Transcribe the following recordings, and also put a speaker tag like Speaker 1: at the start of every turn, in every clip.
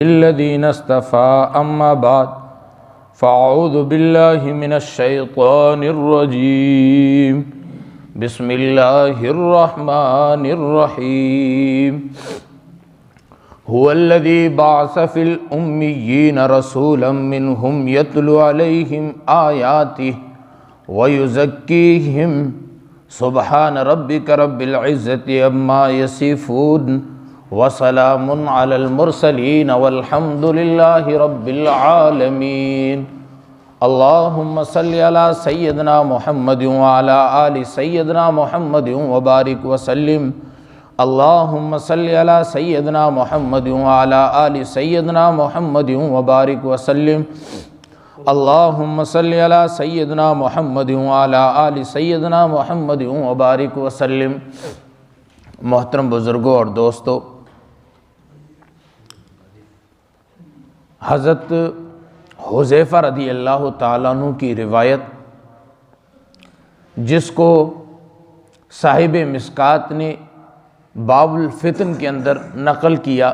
Speaker 1: الذين اصطفى أما بعد فأعوذ بالله من الشيطان الرجيم بسم الله الرحمن الرحيم هو الذي بعث في الأميين رسولا منهم يتلو عليهم آياته ويزكيهم سبحان ربك رب العزة عما يصفون وسلام على المرسلين والحمد لله رب العالمين اللهم صل على سيدنا محمد وعلى آل سيدنا محمد وبارك وسلم اللهم صل على سيدنا محمد وعلى آل سيدنا محمد وبارك وسلم اللهم صل على سيدنا محمد وعلى آل سيدنا محمد وبارك وسلم۔ محترم بزرگوں اور دوستو، حضرت حذیفہ رضی اللہ تعالیٰ عنہ کی روایت، جس کو صاحب مشکات نے باب الفتن کے اندر نقل کیا،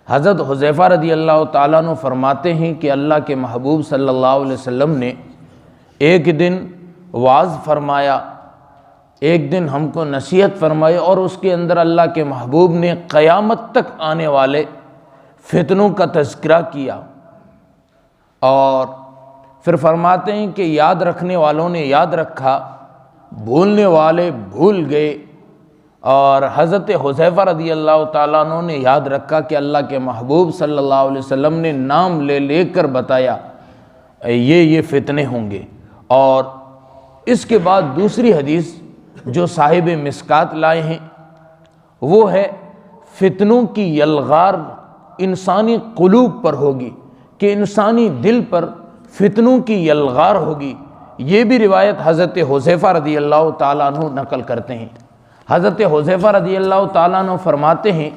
Speaker 1: حضرت حذیفہ رضی اللہ تعالیٰ عنہ فرماتے ہیں کہ اللہ کے محبوب صلی اللہ علیہ وسلم نے ایک دن وعظ فرمایا، ایک دن ہم کو نصیحت فرمائی، اور اس کے اندر اللہ کے محبوب نے قیامت تک آنے والے فتنوں کا تذکرہ کیا، اور پھر فرماتے ہیں کہ یاد رکھنے والوں نے یاد رکھا، بھولنے والے بھول گئے، اور حضرت حذیفہ رضی اللہ تعالیٰ عنہ نے یاد رکھا کہ اللہ کے محبوب صلی اللہ علیہ وسلم نے نام لے لے کر بتایا یہ فتنے ہوں گے۔ اور اس کے بعد دوسری حدیث جو صاحب مشکات لائے ہیں وہ ہے فتنوں کی یلغار انسانی قلوب پر ہوگی، کہ انسانی دل پر فتنوں کی یلغار ہوگی۔ یہ بھی روایت حضرت حذیفہ رضی اللہ تعالیٰ عنہ نقل کرتے ہیں۔ حضرت حذیفہ رضی اللہ تعالیٰ عنہ فرماتے ہیں،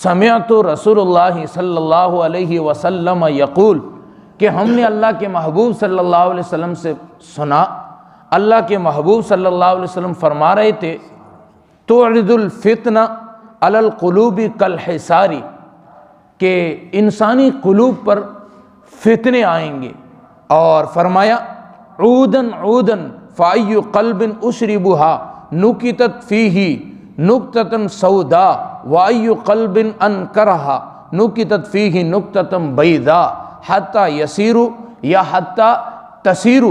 Speaker 1: سمعت رسول اللہ صلی اللہ علیہ وسلم یقول، کہ ہم نے اللہ کے محبوب صلی اللہ علیہ وسلم سے سنا، اللہ کے محبوب صلی اللہ علیہ وسلم فرما رہے تھے، تعرض الفتنہ علی القلوب کالحصار، کہ انسانی قلوب پر فتنے آئیں گے، اور فرمایا عودن عودن فای قلب اشربها نکتت فیہ نکتۃ سوداء وای قلب انکرها نکتت فیہ نکتۃ بیضاء حتی یسیر یا حتی تسیر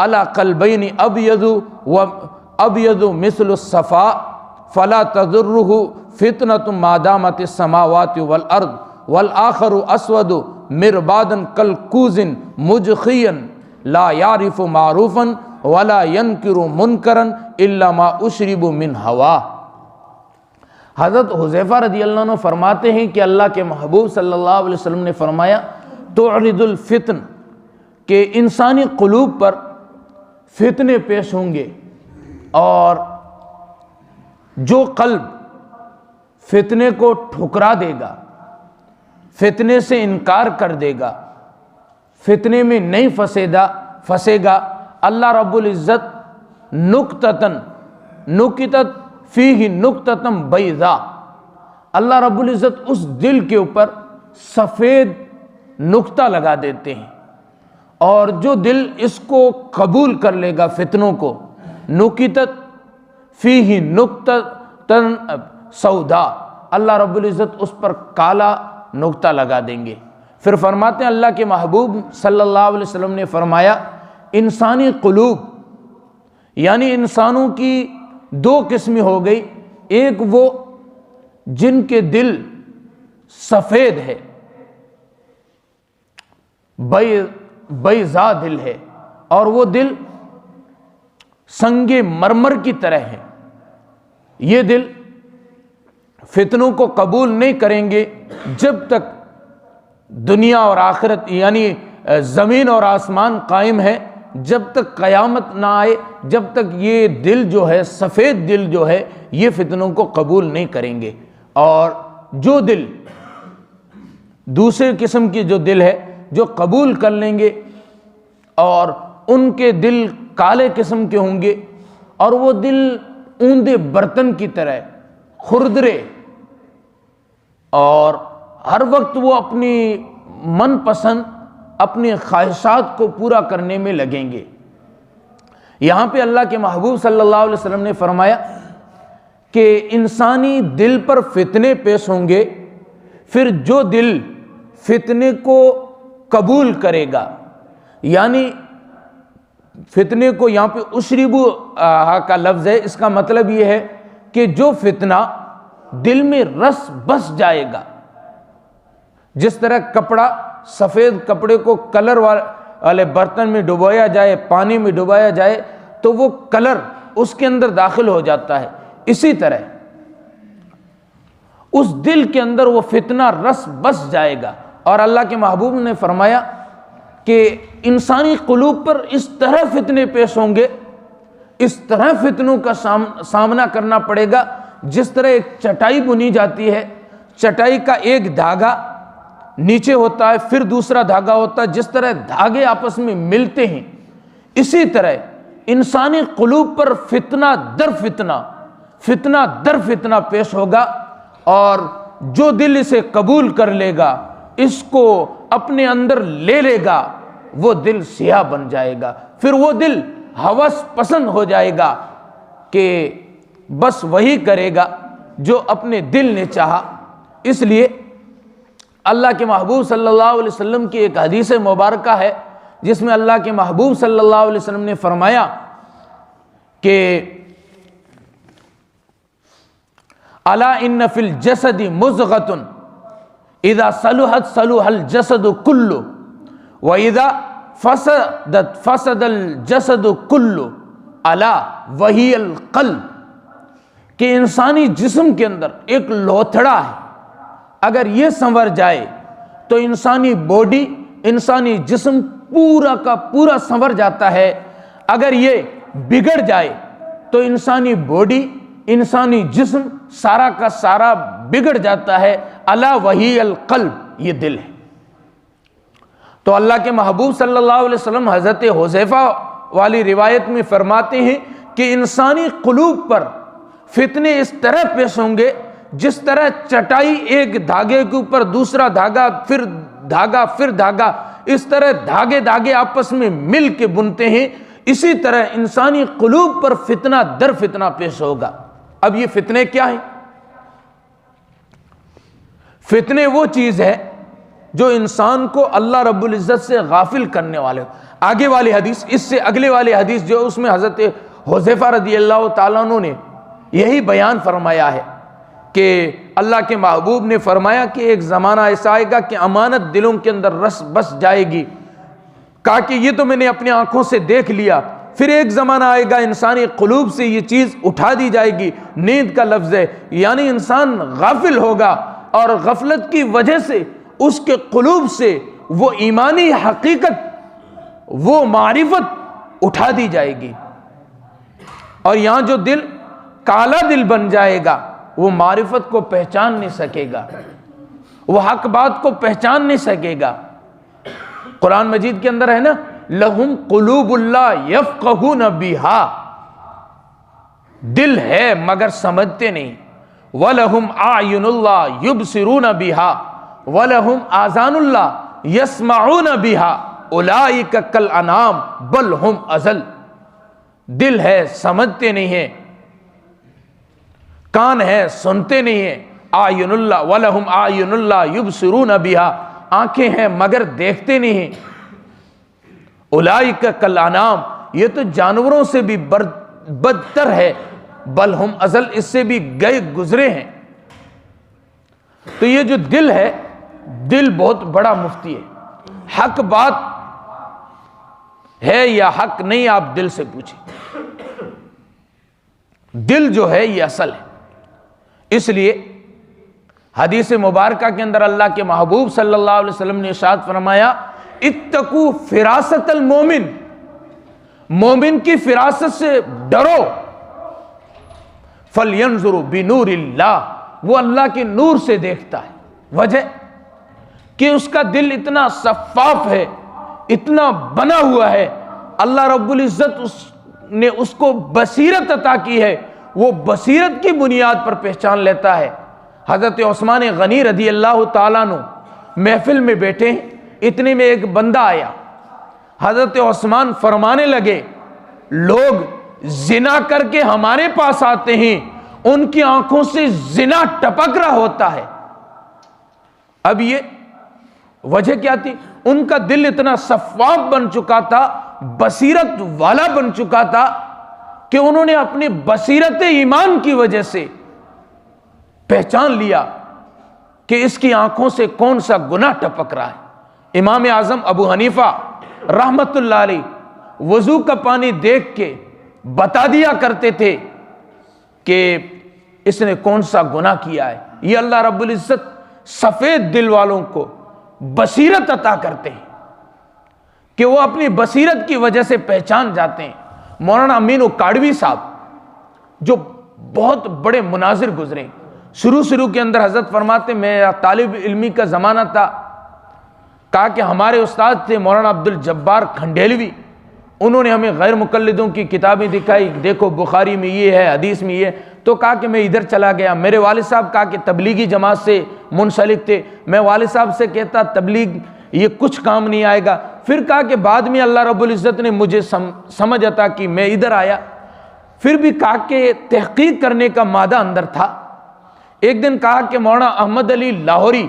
Speaker 1: علی قلبین ابیض و ابیض مثل الصفاء فلا تضرہ فتنۃ ما دامت السماوات والارض والآخر اسود مربادا کالکوز مجخیا لا یعرف معروفا ولا ینکر منکرا الا ما اشرب من ہوا۔ حضرت حذیفہ رضی اللہ عنہ فرماتے ہیں کہ اللہ کے محبوب صلی اللہ علیہ وسلم نے فرمایا تعرض الفتن، کہ انسانی قلوب پر فتنے پیش ہوں گے، اور جو قلب فتنے کو ٹھکرا دے گا، فتنے سے انکار کر دے گا، فتنے میں نہیں پھنسے گا، اللہ رب العزت نکتت فیہ نکتۃ بیضاء، اللہ رب العزت اس دل کے اوپر سفید نقطہ لگا دیتے ہیں، اور جو دل اس کو قبول کر لے گا فتنوں کو، نکتت فیہ نکتۃ سوداء، اللہ رب العزت اس پر کالا نقطہ لگا دیں گے۔ پھر فرماتے ہیں اللہ کے محبوب صلی اللہ علیہ وسلم نے فرمایا انسانی قلوب، یعنی انسانوں کی دو قسمیں ہو گئی، ایک وہ جن کے دل سفید ہے، بیضاء دل ہے، اور وہ دل سنگ مرمر کی طرح ہے، یہ دل فتنوں کو قبول نہیں کریں گے جب تک دنیا اور آخرت یعنی زمین اور آسمان قائم ہے، جب تک قیامت نہ آئے، جب تک یہ دل جو ہے سفید دل جو ہے یہ فتنوں کو قبول نہیں کریں گے۔ اور جو دل دوسرے قسم کی جو دل ہے جو قبول کر لیں گے، اور ان کے دل کالے قسم کے ہوں گے، اور وہ دل اوندے برتن کی طرح کھردرے اور ہر وقت وہ اپنی من پسند اپنی خواہشات کو پورا کرنے میں لگیں گے۔ یہاں پہ اللہ کے محبوب صلی اللہ علیہ وسلم نے فرمایا کہ انسانی دل پر فتنے پیش ہوں گے، پھر جو دل فتنے کو قبول کرے گا، یعنی فتنے کو یہاں پہ اشربو کا لفظ ہے، اس کا مطلب یہ ہے کہ جو فتنہ دل میں رس بس جائے گا، جس طرح کپڑا، سفید کپڑے کو کلر والے برتن میں ڈبویا جائے، پانی میں ڈبویا جائے تو وہ کلر اس کے اندر داخل ہو جاتا ہے، اسی طرح اس دل کے اندر وہ فتنہ رس بس جائے گا۔ اور اللہ کے محبوب نے فرمایا کہ انسانی قلوب پر اس طرح فتنے پیش ہوں گے، اس طرح فتنوں کا سامنا کرنا پڑے گا، جس طرح ایک چٹائی بنی جاتی ہے، چٹائی کا ایک دھاگا نیچے ہوتا ہے، پھر دوسرا دھاگا ہوتا ہے، جس طرح دھاگے آپس میں ملتے ہیں، اسی طرح انسانی قلوب پر فتنہ در فتنہ پیش ہوگا، اور جو دل اسے قبول کر لے گا، اس کو اپنے اندر لے لے گا، وہ دل سیاہ بن جائے گا، پھر وہ دل ہوس پسند ہو جائے گا کہ بس وہی کرے گا جو اپنے دل نے چاہا۔ اس لیے اللہ کے محبوب صلی اللہ علیہ وسلم کی ایک حدیث مبارکہ ہے جس میں اللہ کے محبوب صلی اللہ علیہ وسلم نے فرمایا کہ الا ان فی الجسد مضغۃ اذا صلحت صلح الجسد کلہ واذا فسدت فسد الجسد کلہ الا وہی القلب، کہ انسانی جسم کے اندر ایک لوتھڑا ہے، اگر یہ سنور جائے تو انسانی باڈی، انسانی جسم پورا کا پورا سنور جاتا ہے، اگر یہ بگڑ جائے تو انسانی باڈی، انسانی جسم سارا کا سارا بگڑ جاتا ہے۔ الا وہی القلب، یہ دل ہے۔ تو اللہ کے محبوب صلی اللہ علیہ وسلم حضرت حذیفہ والی روایت میں فرماتے ہیں کہ انسانی قلوب پر فتنے اس طرح پیش ہوں گے جس طرح چٹائی ایک دھاگے کے اوپر دوسرا دھاگا، پھر دھاگا، پھر دھاگا، اس طرح دھاگے آپس میں مل کے بنتے ہیں، اسی طرح انسانی قلوب پر فتنہ در فتنہ پیش ہوگا۔ اب یہ فتنے کیا ہیں؟ فتنے وہ چیز ہے جو انسان کو اللہ رب العزت سے غافل کرنے والے۔ آگے والی حدیث، اس سے اگلے والی حدیث جو اس میں حضرت حذیفہ رضی اللہ تعالیٰ عنہ نے یہی بیان فرمایا ہے کہ اللہ کے محبوب نے فرمایا کہ ایک زمانہ ایسا آئے گا کہ امانت دلوں کے اندر رس بس جائے گی، کہا کہ یہ تو میں نے اپنی آنکھوں سے دیکھ لیا، پھر ایک زمانہ آئے گا انسانی قلوب سے یہ چیز اٹھا دی جائے گی، نیند کا لفظ ہے، یعنی انسان غافل ہوگا، اور غفلت کی وجہ سے اس کے قلوب سے وہ ایمانی حقیقت، وہ معرفت اٹھا دی جائے گی، اور یہاں جو دل کالا دل بن جائے گا وہ معرفت کو پہچان نہیں سکے گا، وہ حق بات کو پہچان نہیں سکے گا۔ قرآن مجید کے اندر ہے نا، لہم قلوب اللہ یفقہون بہا، دل ہے مگر سمجھتے نہیں، وَلَهُمْ أَعْيُنُ اللَّهِ يُبْصِرُونَ بِهَا وَلَهُمْ آذَانُ اللَّهِ يَسْمَعُونَ بِهَا أُولَئِكَ كَالْأَنْعَامِ بَلْ هُمْ أَضَلُّ، دل ہے سمجھتے نہیں ہیں، کان ہے سنتے نہیں ہیں، اعین اللہ وَلَهُمْ أَعْيُنُ اللَّهِ يُبْصِرُونَ بِهَا، آنکھیں ہیں مگر دیکھتے نہیں ہیں، اولئک کالانعام، یہ تو جانوروں سے بھی بدتر ہے، بل ہم ازل، اس سے بھی گئے گزرے ہیں۔ تو یہ جو دل ہے، دل بہت بڑا مفتی ہے، حق بات ہے یا حق نہیں آپ دل سے پوچھیں، دل جو ہے یہ اصل ہے۔ اس لیے حدیث مبارکہ کے اندر اللہ کے محبوب صلی اللہ علیہ وسلم نے ارشاد فرمایا، اتقوا فراست المومن، مومن کی فراست سے ڈرو، فَلْيَنْظُرُ بِنُورِ اللَّهِ، وہ اللہ کے نور سے دیکھتا ہے، وجہ کہ اس کا دل اتنا شفاف ہے، اتنا بنا ہوا ہے، اللہ رب العزت نے اس کو بصیرت عطا کی ہے، وہ بصیرت کی بنیاد پر پہچان لیتا ہے۔ حضرت عثمان غنی رضی اللہ تعالیٰ عنہ محفل میں بیٹھے ہیں، اتنے میں ایک بندہ آیا، حضرت عثمان فرمانے لگے لوگ زنا کر کے ہمارے پاس آتے ہیں، ان کی آنکھوں سے زنا ٹپک رہا ہوتا ہے۔ اب یہ وجہ کیا تھی؟ ان کا دل اتنا صفاف بن چکا تھا، بصیرت والا بن چکا تھا کہ انہوں نے اپنی بصیرت ایمان کی وجہ سے پہچان لیا کہ اس کی آنکھوں سے کون سا گناہ ٹپک رہا ہے۔ امام اعظم ابو حنیفہ رحمت اللہ علیہ وضو کا پانی دیکھ کے بتا دیا کرتے تھے کہ اس نے کون سا گناہ کیا ہے۔ یہ اللہ رب العزت سفید دل والوں کو بصیرت عطا کرتے ہیں کہ وہ اپنی بصیرت کی وجہ سے پہچان جاتے ہیں۔ مولانا امین اکاڑوی صاحب جو بہت بڑے مناظر گزرے، شروع کے اندر حضرت فرماتے میرا طالب علمی کا زمانہ تھا، کہا کہ ہمارے استاد تھے مولانا عبد الجبار کھنڈیلوی، انہوں نے ہمیں غیر مقلدوں کی کتابیں دکھائی، دیکھو بخاری میں یہ ہے، حدیث میں یہ ہے، تو کہا کہ میں ادھر چلا گیا۔ میرے والد صاحب کہا کہ تبلیغی جماعت سے منسلک تھے، میں والد صاحب سے کہتا تبلیغ یہ کچھ کام نہیں آئے گا۔ پھر کہا کہ بعد میں اللہ رب العزت نے مجھے سمجھ عطا کی، میں ادھر آیا۔ پھر بھی کہا کہ تحقیق کرنے کا مادہ اندر تھا۔ ایک دن کہا کہ مولانا احمد علی لاہوری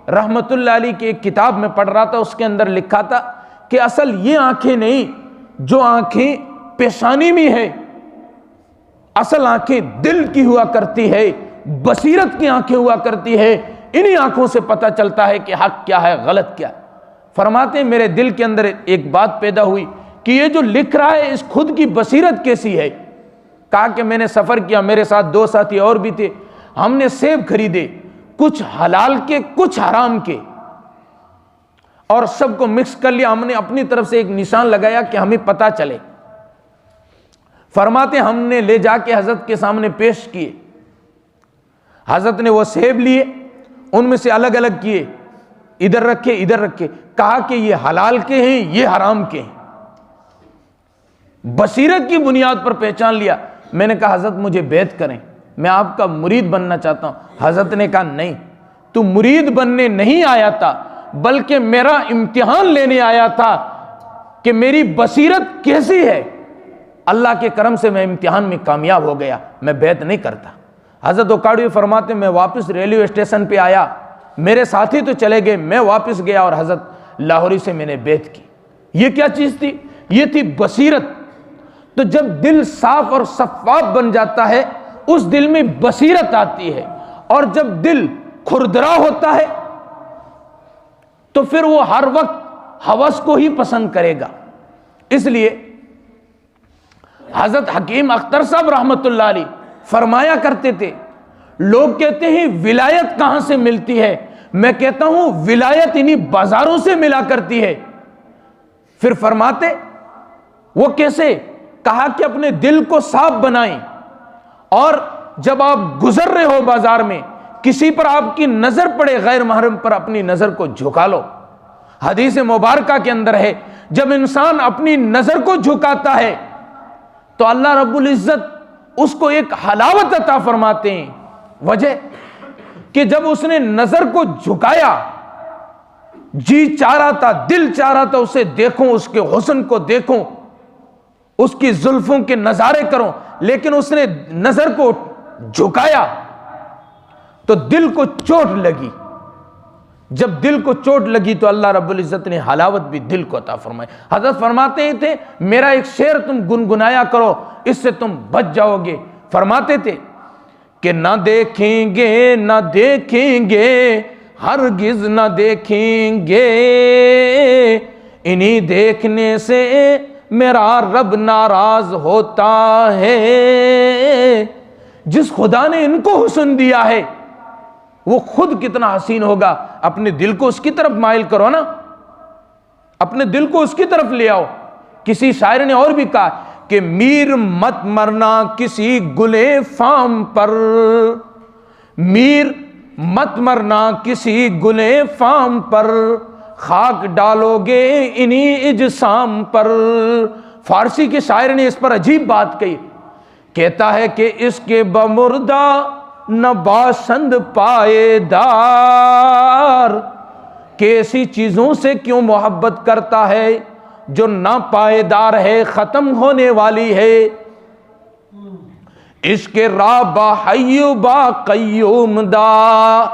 Speaker 1: رحمت اللہ علیہ کی ایک کتاب میں پڑھ رہا تھا، اس کے اندر لکھا تھا کہ اصل یہ آنکھیں نہیں جو آنکھیں پیشانی میں ہے، اصل آنکھیں دل کی ہوا کرتی ہے، بصیرت کی آنکھیں ہوا کرتی ہے، انہی آنکھوں سے پتہ چلتا ہے کہ حق کیا ہے غلط کیا ہے۔ فرماتے ہیں میرے دل کے اندر ایک بات پیدا ہوئی کہ یہ جو لکھ رہا ہے اس خود کی بصیرت کیسی ہے۔ کہا کہ میں نے سفر کیا، میرے ساتھ 2 ساتھی اور بھی تھے، ہم نے سیب خریدے، کچھ حلال کے کچھ حرام کے، اور سب کو مکس کر لیا، ہم نے اپنی طرف سے ایک نشان لگایا کہ ہمیں پتہ چلے۔ فرماتے ہم نے لے جا کے حضرت کے سامنے پیش کیے، حضرت نے وہ سیب لیے، ان میں سے الگ الگ کیے، ادھر رکھے ادھر رکھے، کہا کہ یہ حلال کے ہیں یہ حرام کے ہیں۔ بصیرت کی بنیاد پر پہچان لیا۔ میں نے کہا حضرت مجھے بیعت کریں، میں آپ کا مرید بننا چاہتا ہوں۔ حضرت نے کہا نہیں، تو مرید بننے نہیں آیا تھا بلکہ میرا امتحان لینے آیا تھا کہ میری بصیرت کیسی ہے۔ اللہ کے کرم سے میں امتحان میں کامیاب ہو گیا، میں بیعت نہیں کرتا۔ حضرت اکاڑوی فرماتے میں واپس ریلوے اسٹیشن پہ آیا، میرے ساتھی تو چلے گئے، میں واپس گیا اور حضرت لاہوری سے میں نے بیعت کی۔ یہ کیا چیز تھی؟ یہ تھی بصیرت۔ تو جب دل صاف اور شفاف بن جاتا ہے اس دل میں بصیرت آتی ہے، اور جب دل کھردرا ہوتا ہے تو پھر وہ ہر وقت ہوس کو ہی پسند کرے گا۔ اس لیے حضرت حکیم اختر صاحب رحمت اللہ علیہ فرمایا کرتے تھے، لوگ کہتے ہیں ولایت کہاں سے ملتی ہے؟ میں کہتا ہوں ولایت انہی بازاروں سے ملا کرتی ہے۔ پھر فرماتے وہ کیسے؟ کہا کہ اپنے دل کو صاف بنائیں، اور جب آپ گزر رہے ہو بازار میں کسی پر آپ کی نظر پڑے غیر محرم پر، اپنی نظر کو جھکا لو۔ حدیث مبارکہ کے اندر ہے جب انسان اپنی نظر کو جھکاتا ہے تو اللہ رب العزت اس کو ایک حلاوت عطا فرماتے ہیں۔ وجہ کہ جب اس نے نظر کو جھکایا، جی چاہ رہا تھا، دل چاہ رہا تھا اسے دیکھوں، اس کے حسن کو دیکھوں، اس کی زلفوں کے نظارے کروں، لیکن اس نے نظر کو جھکایا تو دل کو چوٹ لگی۔ جب دل کو چوٹ لگی تو اللہ رب العزت نے حلاوت بھی دل کو عطا فرمائی۔ حضرت فرماتے تھے میرا ایک شعر تم گنگنایا کرو، اس سے تم بچ جاؤ گے۔ فرماتے تھے کہ نہ دیکھیں گے نہ دیکھیں گے ہرگز نہ دیکھیں گے، انہی دیکھنے سے میرا رب ناراض ہوتا ہے۔ جس خدا نے ان کو حسن دیا ہے وہ خود کتنا حسین ہوگا۔ اپنے دل کو اس کی طرف مائل کرو نا، اپنے دل کو اس کی طرف لے آؤ۔ کسی شاعر نے اور بھی کہا کہ میر مت مرنا کسی گلے فام پر، میر مت مرنا کسی گلے فام پر، خاک ڈالو گے انہی اجسام پر۔ فارسی کے شاعر نے اس پر عجیب بات کہی، کہتا ہے کہ اس کے بمردہ نہ باشند پائیدار، کہ ایسی چیزوں سے کیوں محبت کرتا ہے جو نہ پائیدار ہے، ختم ہونے والی ہے۔ عشق رابع حی با قیوم دا،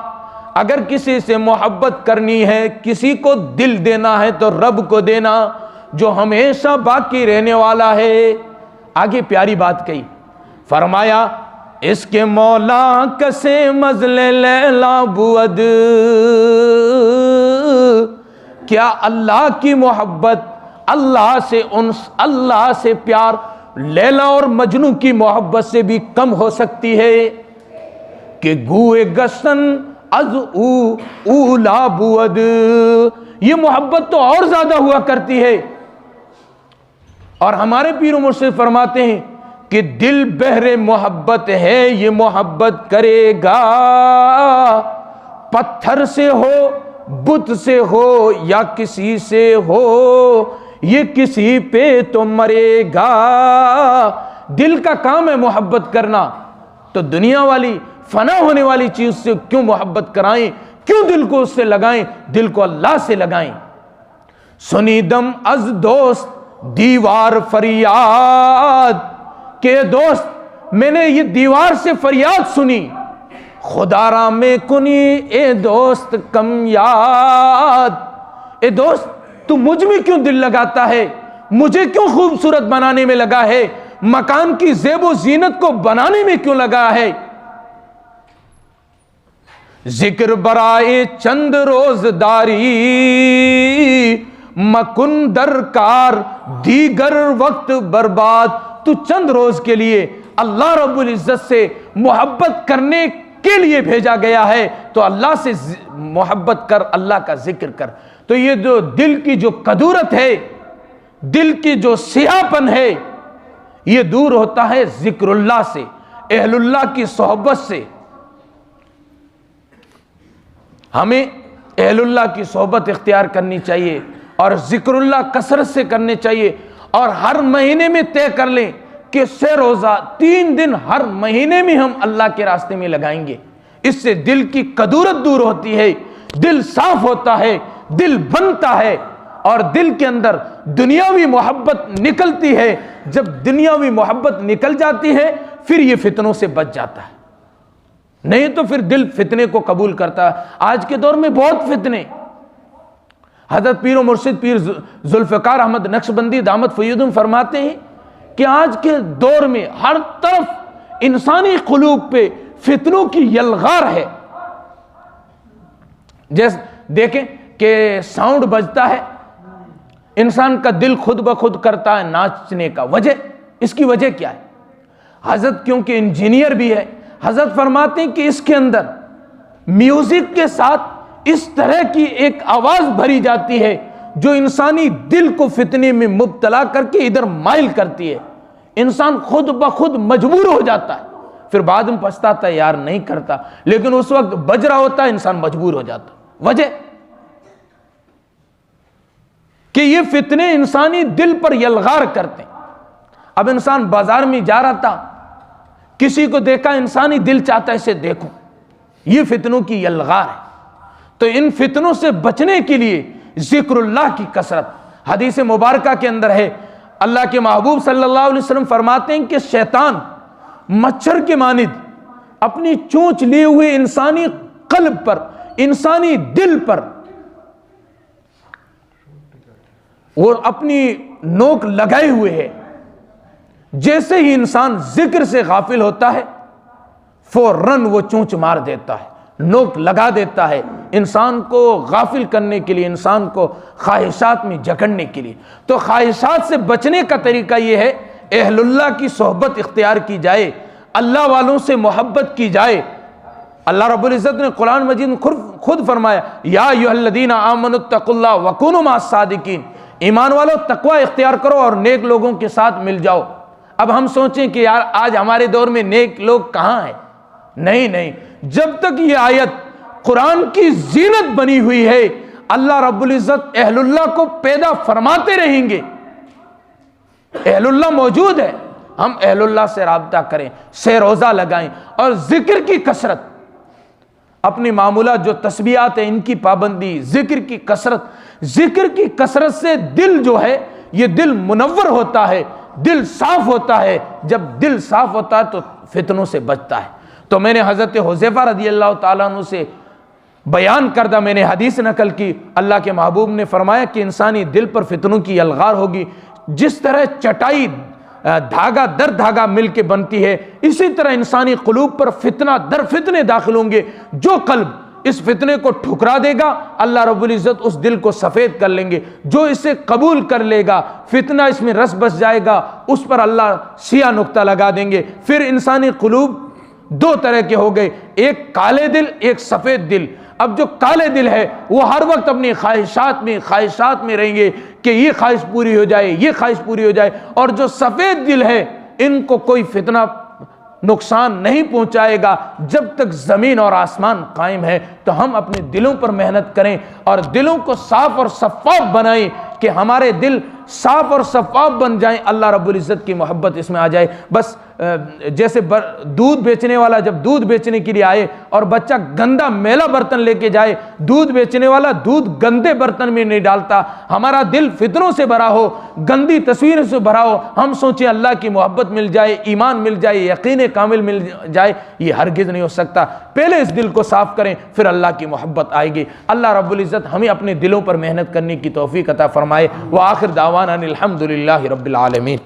Speaker 1: اگر کسی سے محبت کرنی ہے، کسی کو دل دینا ہے تو رب کو دینا جو ہمیشہ باقی رہنے والا ہے۔ آگے پیاری بات کہی، فرمایا اس کے مولا کسے مزل لیلا بود، کیا اللہ کی محبت، اللہ سے انس، اللہ سے پیار لیلا اور مجنو کی محبت سے بھی کم ہو سکتی ہے؟ کہ گوئے گسن از اولا بود، یہ محبت تو اور زیادہ ہوا کرتی ہے۔ اور ہمارے پیر و مرشد فرماتے ہیں کہ دل بحر محبت ہے، یہ محبت کرے گا، پتھر سے ہو، بت سے ہو یا کسی سے ہو، یہ کسی پہ تو مرے گا۔ دل کا کام ہے محبت کرنا، تو دنیا والی فنا ہونے والی چیز سے کیوں محبت کرائیں، کیوں دل کو اس سے لگائیں، دل کو اللہ سے لگائیں۔ سنیدم از دوست دیوار فریاد، کہ دوست میں نے یہ دیوار سے فریاد سنی، خدا را میں کنی اے دوست کم یاد، اے دوست تو مجھ میں کیوں دل لگاتا ہے، مجھے کیوں خوبصورت بنانے میں لگا ہے، مکان کی زیب و زینت کو بنانے میں کیوں لگا ہے۔ ذکر برائے چند روزداری مکن درکار دیگر وقت برباد، تو چند روز کے لیے اللہ رب العزت سے محبت کرنے کے لیے بھیجا گیا ہے، تو اللہ سے محبت کر، اللہ کا ذکر کر۔ تو یہ جو دل کی جو کدورت ہے، دل کی جو سیاہپن ہے، یہ دور ہوتا ہے ذکر اللہ سے، اہل اللہ کی صحبت سے۔ ہمیں اہل اللہ کی صحبت اختیار کرنی چاہیے اور ذکر اللہ کثرت سے کرنے چاہیے، اور ہر مہینے میں طے کر لیں کہ 6 روزہ 3 دن ہر مہینے میں ہم اللہ کے راستے میں لگائیں گے۔ اس سے دل کی کدورت دور ہوتی ہے، دل صاف ہوتا ہے، دل بنتا ہے، اور دل کے اندر دنیاوی محبت نکلتی ہے۔ جب دنیاوی محبت نکل جاتی ہے پھر یہ فتنوں سے بچ جاتا ہے، نہیں تو پھر دل فتنے کو قبول کرتا ہے۔ آج کے دور میں بہت فتنے، حضرت پیر و مرشد پیر ذوالفقار احمد نقشبندی دامت فیضم فرماتے ہیں کہ آج کے دور میں ہر طرف انسانی قلوب پہ فتنوں کی یلغار ہے۔ جیسے دیکھیں کہ ساؤنڈ بجتا ہے، انسان کا دل خود بخود کرتا ہے ناچنے کا، وجہ اس کی وجہ کیا ہے؟ حضرت کیونکہ انجینئر بھی ہے، حضرت فرماتے ہیں کہ اس کے اندر میوزک کے ساتھ اس طرح کی ایک آواز بھری جاتی ہے جو انسانی دل کو فتنے میں مبتلا کر کے ادھر مائل کرتی ہے، انسان خود بخود مجبور ہو جاتا ہے، پھر بعد میں پچھتاتا ہے یار نہیں کرتا، لیکن اس وقت بج رہا ہوتا ہے انسان مجبور ہو جاتا۔ وجہ کہ یہ فتنے انسانی دل پر یلغار کرتے ہیں۔ اب انسان بازار میں جا رہا تھا، کسی کو دیکھا، انسانی دل چاہتا ہے اسے دیکھوں، یہ فتنوں کی یلغار ہے۔ تو ان فتنوں سے بچنے کے لیے ذکر اللہ کی کثرت، حدیث مبارکہ کے اندر ہے، اللہ کے محبوب صلی اللہ علیہ وسلم فرماتے ہیں کہ شیطان مچھر کے مانند اپنی چونچ لیے ہوئے انسانی قلب پر، انسانی دل پر وہ اپنی نوک لگائے ہوئے ہے۔ جیسے ہی انسان ذکر سے غافل ہوتا ہے فوراً وہ چونچ مار دیتا ہے، نوک لگا دیتا ہے، انسان کو غافل کرنے کے لیے، انسان کو خواہشات میں جکڑنے کے لیے۔ تو خواہشات سے بچنے کا طریقہ یہ ہے اہل اللہ کی صحبت اختیار کی جائے، اللہ والوں سے محبت کی جائے۔ اللہ رب العزت نے قرآن مجید میں خود فرمایا یا ایھا الذین آمنوا اتقوا اللہ وکونوا مع الصادقین، ایمان والو تقوی اختیار کرو اور نیک لوگوں کے ساتھ مل جاؤ۔ اب ہم سوچیں کہ یار آج ہمارے دور میں نیک لوگ کہاں ہیں؟ نہیں، جب تک یہ آیت قرآن کی زینت بنی ہوئی ہے اللہ رب العزت اہل اللہ کو پیدا فرماتے رہیں گے۔ اہل اللہ موجود ہے، ہم اہل اللہ سے رابطہ کریں، سے روزہ لگائیں، اور ذکر کی کثرت، اپنی معمولات جو تسبیحات ہیں ان کی پابندی، ذکر کی کثرت سے دل جو ہے یہ دل منور ہوتا ہے، دل صاف ہوتا ہے۔ جب دل صاف ہوتا ہے تو فتنوں سے بچتا ہے۔ تو میں نے حضرت حذیفہ رضی اللہ تعالیٰ عنہ سے بیان کردہ میں نے حدیث نقل کی، اللہ کے محبوب نے فرمایا کہ انسانی دل پر فتنوں کی الغار ہوگی، جس طرح چٹائی دھاگا در دھاگا مل کے بنتی ہے، اسی طرح انسانی قلوب پر فتنہ در فتنے داخل ہوں گے۔ جو قلب اس فتنے کو ٹھکرا دے گا اللہ رب العزت اس دل کو سفید کر لیں گے، جو اسے قبول کر لے گا فتنہ اس میں رس بس جائے گا، اس پر اللہ سیاہ نقطہ لگا دیں گے۔ پھر انسانی قلوب دو طرح کے ہو گئے، ایک کالے دل، ایک سفید دل۔ اب جو کالے دل ہے وہ ہر وقت اپنی خواہشات میں رہیں گے کہ یہ خواہش پوری ہو جائے، یہ خواہش پوری ہو جائے، اور جو سفید دل ہے ان کو کوئی فتنہ نقصان نہیں پہنچائے گا جب تک زمین اور آسمان قائم ہے۔ تو ہم اپنے دلوں پر محنت کریں اور دلوں کو صاف اور شفاف بنائیں کہ ہمارے دل صاف اور شفاف بن جائیں، اللہ رب العزت کی محبت اس میں آ جائے۔ بس جیسے دودھ بیچنے والا جب دودھ بیچنے کے لیے آئے اور بچہ گندا میلا برتن لے کے جائے، دودھ بیچنے والا دودھ گندے برتن میں نہیں ڈالتا۔ ہمارا دل فتنوں سے بھرا ہو، گندی تصویروں سے بھرا ہو، ہم سوچیں اللہ کی محبت مل جائے، ایمان مل جائے، یقین کامل مل جائے، یہ ہرگز نہیں ہو سکتا۔ پہلے اس دل کو صاف کریں، پھر اللہ کی محبت آئے گی۔ اللہ رب العزت ہمیں اپنے دلوں پر محنت کرنے کی توفیق عطا فرمائے۔ وآخر دعوانا الحمدللہ رب العالمین۔